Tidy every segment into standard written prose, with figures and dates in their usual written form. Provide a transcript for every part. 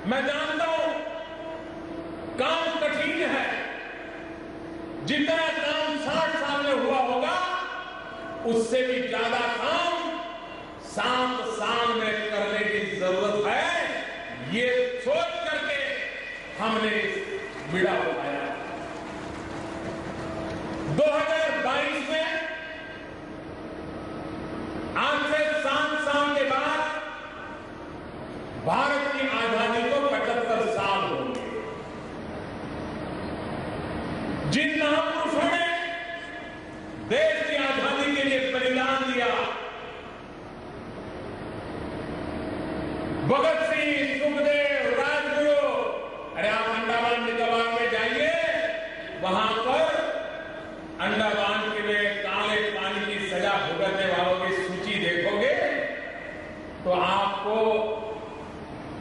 मैं जानता हूं काम कठिन है। जितना काम 60 साल में हुआ होगा उससे भी ज्यादा काम 7 साल में करने की जरूरत है। ये सोच करके हमने बीड़ा उठाया। 2022 में आज से 7 साल के बाद भारत की आजादी को 75 साल होंगे। जिन महापुरुषों ने देश की आजादी के लिए बलिदान दिया, भगत सिंह, सुखदेव, राजगुरु, अरे आप अंडमान निकोबार में जाइए, वहां पर अंडमान के में काले पानी की सजा भुगतने वालों की सूची देखोगे तो आपको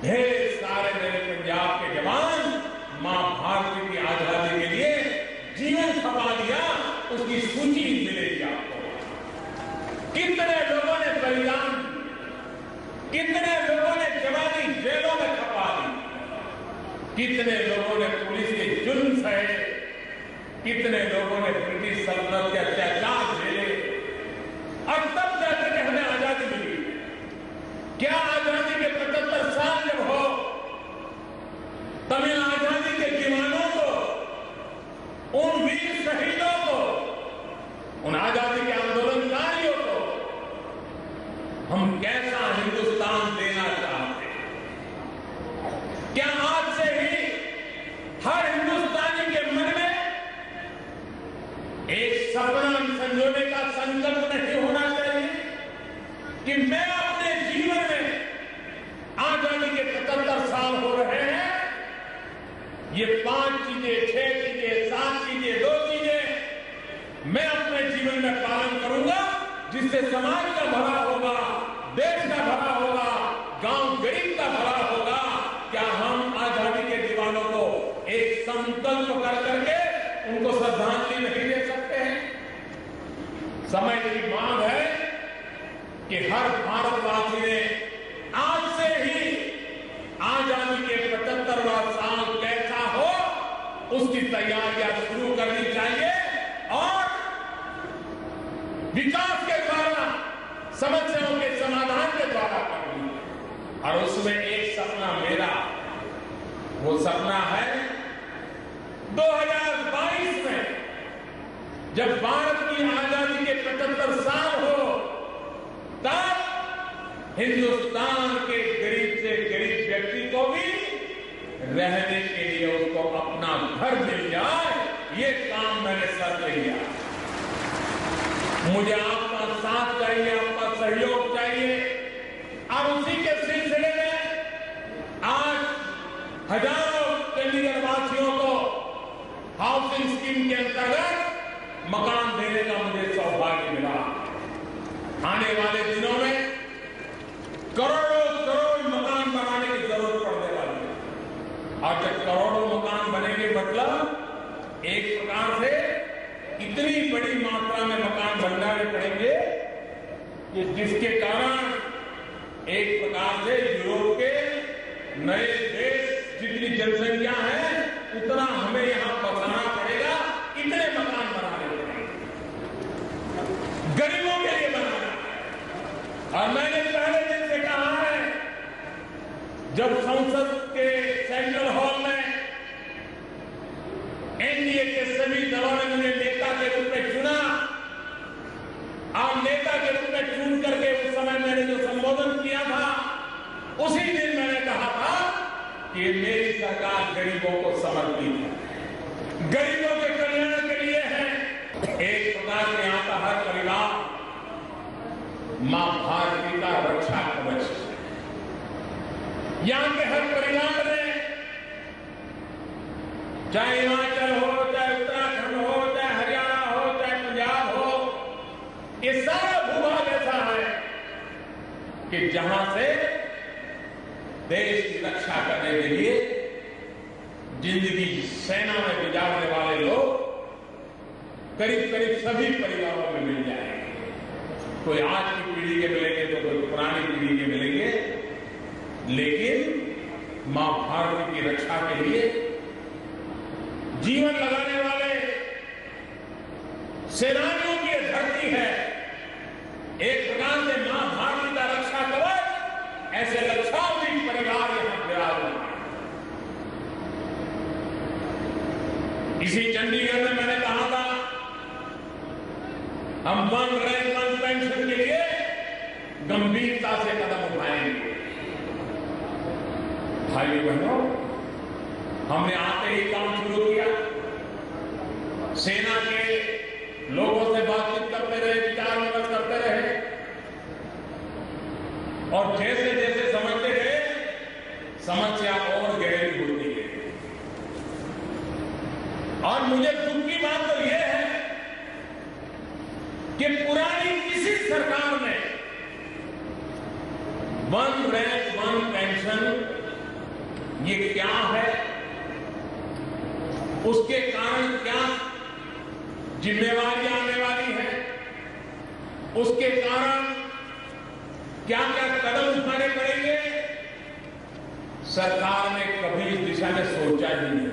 ढेर सारे मेरे पंजाब के जवान मां भारती की आजादी के लिए जीवन खपा दिया, उसकी सूची मिलेगी आपको। कितने लोगों ने बलिदान, कितने लोगों ने जवानी जेलों में खपा दी, कितने लोगों ने पुलिस के जुल्म सहे, कितने लोगों ने ब्रिटिश सल्तनत के अत्याचार झेले, और तब जाकर हमें आजादी मिली। क्या आजादी के 75 साल जब हो, तमिल आजादी के दीवानों को, उन वीर शहीदों को, उन आजादी के आंदोलनकारियों को हम कैसा हिंदुस्तान देना चाहते हैं? क्या आज से ही हर हिंदुस्तानी के मन में एक सपना संजोने का संकल्प नहीं होना चाहिए कि मैं अपने जीवन में आजादी के 75 साल हो रहे हैं, ये 5 चीजें, 6 चीजें, 7 चीजें, 2 चीजें मैं अपने जीवन में पालन करूंगा, जिससे समाज का भला होगा, देश का भला होगा, गांव गरीब का भला होगा। क्या हम आजादी के दीवानों को एक संकल्प कर करके उनको श्रद्धांजलि नहीं दे सकते हैं? समय की मांग है कि हर भारतवासी ने आज से ही आजादी के 75वां साल कैसा हो, उसकी तैयारियां शुरू करनी चाहिए और विकास के द्वारा, समस्याओं के समाधान के द्वारा करनी है। और उसमें एक सपना मेरा, वो सपना है 2022 में जब भारत की आजादी के 75 साल हो, तब हिंदुस्तान के गरीब से गरीब व्यक्ति को भी रहने के लिए उसको अपना घर मिल जाए। ये काम मैंने सर पे लिया। मुझे आपका साथ चाहिए, आपका सहयोग चाहिए। और उसी के सिलसिले में आज हजारों चंडीगढ़ वासियों को हाउसिंग स्कीम के अंतर्गत मकान देने का मुझे सौभाग्य मिला। आने वाले दिनों में करोड़ों करोड़ मकान बनाने की जरूरत पड़ने वाली है। और जब करोड़ों मकान बनेंगे मतलब एक प्रकार से इतनी बड़ी मात्रा में मकान बनने पड़ेंगे कि जिसके कारण एक प्रकार से यूरोप के नए देश जितनी जनसंख्या है उतना हमें यहां बसाना पड़ेगा। इतने मकान बनाने पड़ेंगे, गरीबों के लिए बनाना है। और मैंने पहले दिन से कहा है, जब संसद के सेंट्रल हॉल में एनडीए के सभी दलों ने मुझे नेता के रूप में चुना और नेता के रूप में चुन करके उस समय मैंने जो संबोधन किया था, उसी दिन मैंने कहा था कि मेरी सरकार गरीबों को समर्पित है, गरीबों के कल्याण के लिए है। एक प्रकार से यहां का हर परिवार मां भारती का रक्षा कवच है। यहां के हर परिवार में, चाहे हिमाचल हो, चाहे उत्तराखंड हो, चाहे हरियाणा हो, चाहे पंजाब हो, ये सारा भूभाग ऐसा है कि जहां से देश की रक्षा करने के लिए जिंदगी सेना में गुजारने वाले लोग करीब करीब सभी परिवारों में मिल जाएंगे। कोई आज की पीढ़ी के मिलेंगे तो कोई पुरानी पीढ़ी के मिलेंगे, लेकिन मां भारती की रक्षा के लिए जीवन लगाने वाले सेनानियों की यह धरती है। एक प्रकार से मां भारती का रक्षा कवच, ऐसे लक्षावधि परिवार यहां विराजमान है। इसी चंडीगढ़ में मैंने कहा था हम वन रैंक वन पेंशन के लिए गंभीरता से कदम उठाएंगे। भाइयों बहनों, हमने आते ही काम शुरू किया। सेना के लोगों से बातचीत करते रहे, विचार विमर्श करते रहे और जैसे जैसे समझते गए समस्या और गहरी होती गई। और मुझे दुख की बात तो यह है कि पुरानी किसी सरकार ने वन रैंक वन पेंशन ये क्या है, उसके कारण क्या जिम्मेवारियां आने वाली हैं, उसके कारण क्या क्या कदम उठाने पड़ेंगे, सरकार ने कभी इस दिशा में सोचा ही नहीं।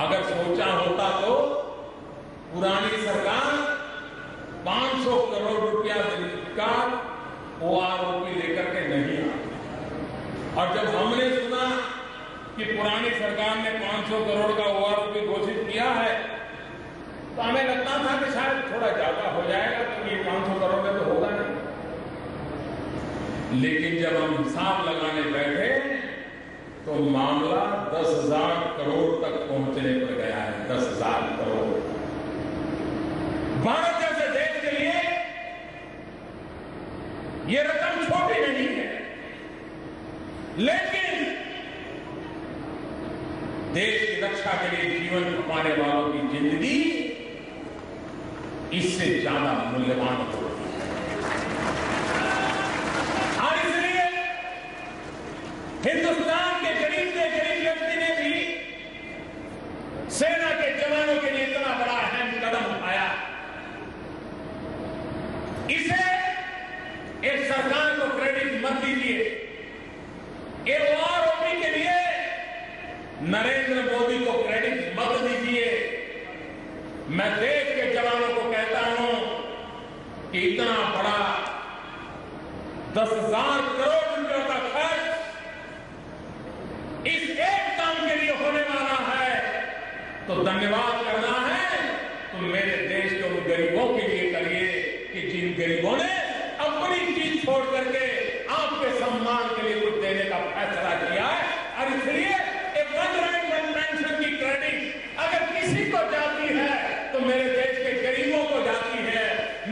अगर सोचा होता तो पुरानी सरकार 500 करोड़ रुपया का ओआरओपी लेकर के नहीं आई। और जब हमने सुना कि पुरानी सरकार ने 500 करोड़ का ओआरओपी घोषित किया है तो हमें लगता था कि शायद थोड़ा ज्यादा हो जाएगा, क्योंकि ये 500 करोड़ में तो होगा नहीं। लेकिन जब हम हिसाब लगाने बैठे तो मामला 10,000 करोड़ तक पहुंचने पर गया है। 10,000 करोड़ भारत जैसे देश के लिए ये रकम छोटी नहीं है, लेकिन देश की रक्षा के लिए जीवन खपाने वालों की जिंदगी इससे ज्यादा मूल्यवान होती है। और इसलिए हिंदुस्तान के गरीब से गरीब व्यक्ति ने भी सेना के जवानों के लिए इतना बड़ा अहम कदम उठाया। इसे एक सरकार को क्रेडिट मत दीजिए। ओआरओपी के लिए नरेंद्र मोदी को क्रेडिट मत दीजिए। मैं देश के जवानों को कहता हूं कि इतना बड़ा 10,000 करोड़ रुपयों का खर्च इस एक काम के लिए होने वाला है तो धन्यवाद करना है तो मेरे देश के उन गरीबों के लिए करिए कि जिन गरीबों ने अपनी चीज छोड़ करके आपके सम्मान के लिए कुछ देने का फैसला किया है। और इसलिए एक वन रैंक वन पेंशन की क्रेडिट अगर किसी को जाती है तो मेरे देश के गरीबों को जाती है,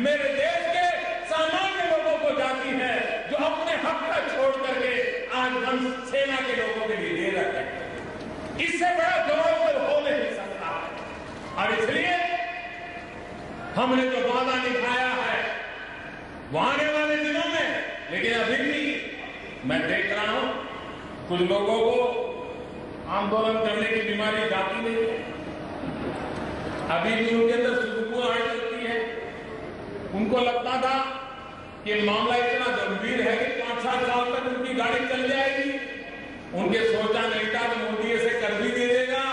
मेरे देश के सामान्य लोगों को जाती है जो अपने हक का छोड़ करके आज हम सेना के लोगों के लिए दे रहे हैं। इससे बड़ा गौरव तो हो नहीं सकता है। और इसलिए हमने जो वादा निभाया है वो आने वाले दिनों में, लेकिन अभी भी मैं देख रहा हूं कुछ लोगों को आंदोलन करने की बीमारी जाती नहीं है। अभी भी उनके अंदर सुगबुगाहट लगती है। उनको लगता था कि मामला इतना गंभीर है कि 5-7 साल तक उनकी गाड़ी चल जाएगी। उनके सोचा नहीं था कि मोदी ऐसे कर भी दे देगा।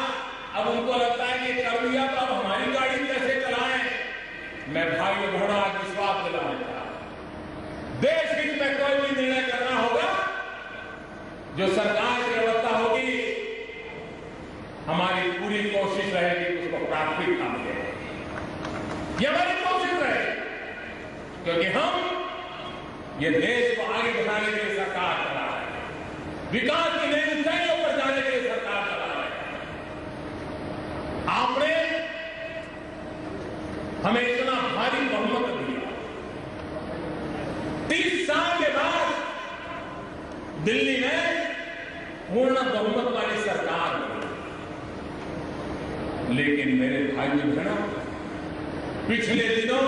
अब उनको लगता है कि कर दिया तो अब हमारी गाड़ी कैसे चलाएं। मैं भाइयों बहनों आज विश्वास दिलाना चाहता हूं, देश हित में कोई भी निर्णय करना होगा, जो सरकार की व्यवस्था होगी, हमारी पूरी कोशिश रहेगी कि उसको प्राथमिकता मिले। ये हमारी कोशिश रहेगी, क्योंकि हम ये देश को आगे बढ़ाने के लिए सरकार चला रहे हैं, विकास की नई ऊंचाइयों पर जाने के लिए सरकार चला रहे हैं। आपने हमें इतना भारी बहुमत दिया। 30 साल के बाद दिल्ली में पूर्ण बहुमत वाली सरकार बनी। लेकिन मेरे भाइयों बहनों, पिछले दिनों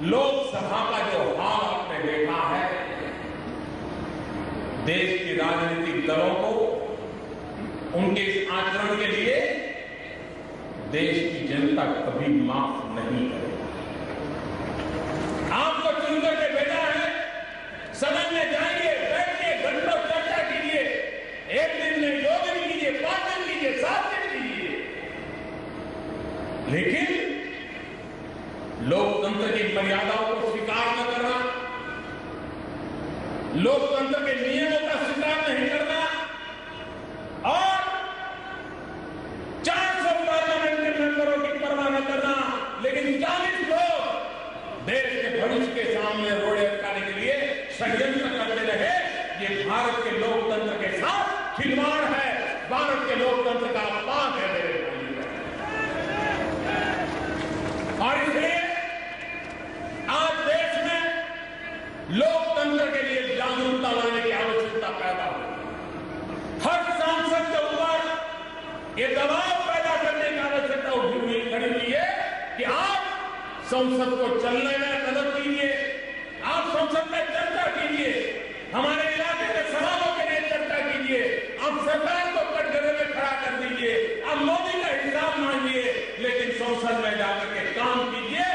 लोकसभा का जो हाल आपने देखा है, देश के राजनीतिक दलों को उनके इस आचरण के लिए देश की जनता कभी माफ नहीं करेगी। आपको चुनकर के भेजा है, सदन में जाइए, बैठिए, घंटों चर्चा कीजिए, लोकतंत्र के नियमों का स्वीकार नहीं करना और 400 पार्लियामेंट के मेंबरों की परवाह न करना, लेकिन 40 लोग देश के भविष्य के सामने रोड़े अटकाने के लिए षड्यंत्र करते रहे। ये भारत के लोकतंत्र के साथ खिलवाड़ है, भारत के लोकतंत्र का अपमान है मेरे भाई। और इसलिए आज देश में लोकतंत्र के लिए जागरूकता लाने की आवश्यकता पैदा हो। हर सांसद के ऊपर ये दबाव पैदा करने की आवश्यकता खड़ी हुई है कि आप संसद को चलने में मदद कीजिए, आप संसद में चर्चा कीजिए, हमारे इलाके के सवालों के लिए चर्चा कीजिए, आप सरकार को कटघरे में खड़ा कर दीजिए, आप मोदी का हिसाब मांगिए, लेकिन संसद में जाकर के काम कीजिए।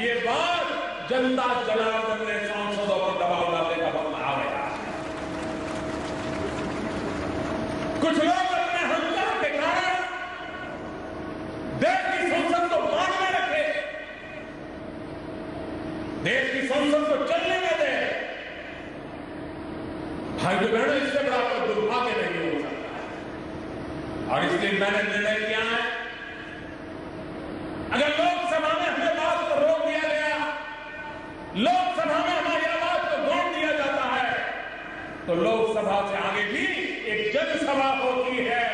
ये बात जनता जनार्दन ने सांसदों पर दबाव डालने का वक्त आ गया। कुछ लोग अपने अहंकार के कारण देश की संसद को बांध में रखे, देश की संसद को चलने में दे। भाई बहनों, इससे बड़ा कोई दुर्भाग्य नहीं हो सकता। और इसलिए मैंने निर्णय किया है, अगर लोकसभा में हमें बात को रोक दिया गया, लोकसभा में हमारी आवाज को गौण दिया जाता है, तो लोकसभा से आगे भी एक जनसभा होती है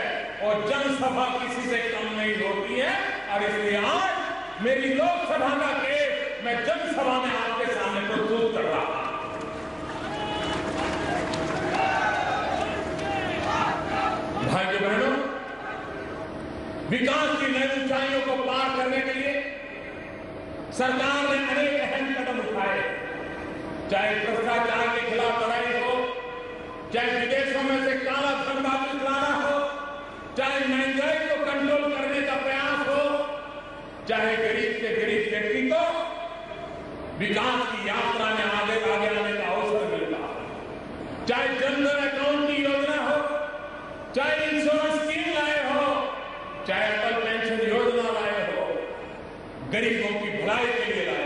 और जनसभा किसी से कम नहीं होती है। और इसलिए आज मेरी लोकसभा का केस मैं जनसभा में आपके सामने प्रस्तुत कर रहा हूं। भाइयों बहनों, विकास की नई ऊंचाइयों को पार करने के लिए सरकार ने अनेक अहम कदम उठाए, चाहे भ्रष्टाचार के खिलाफ लड़ाई हो, चाहे विदेशों में से काला धन वापस लाना हो, चाहे महंगाई को कंट्रोल करने का प्रयास हो, चाहे गरीब से गरीब व्यक्ति को विकास की यात्रा में आगे आने का अवसर मिलता हो, चाहे जनधन अकाउंट की योजना हो, चाहे इंश्योरेंस स्कीम लाए हो, चाहे अटल पेंशन योजना लाए हो, गरीबों की भलाई के लिए लाए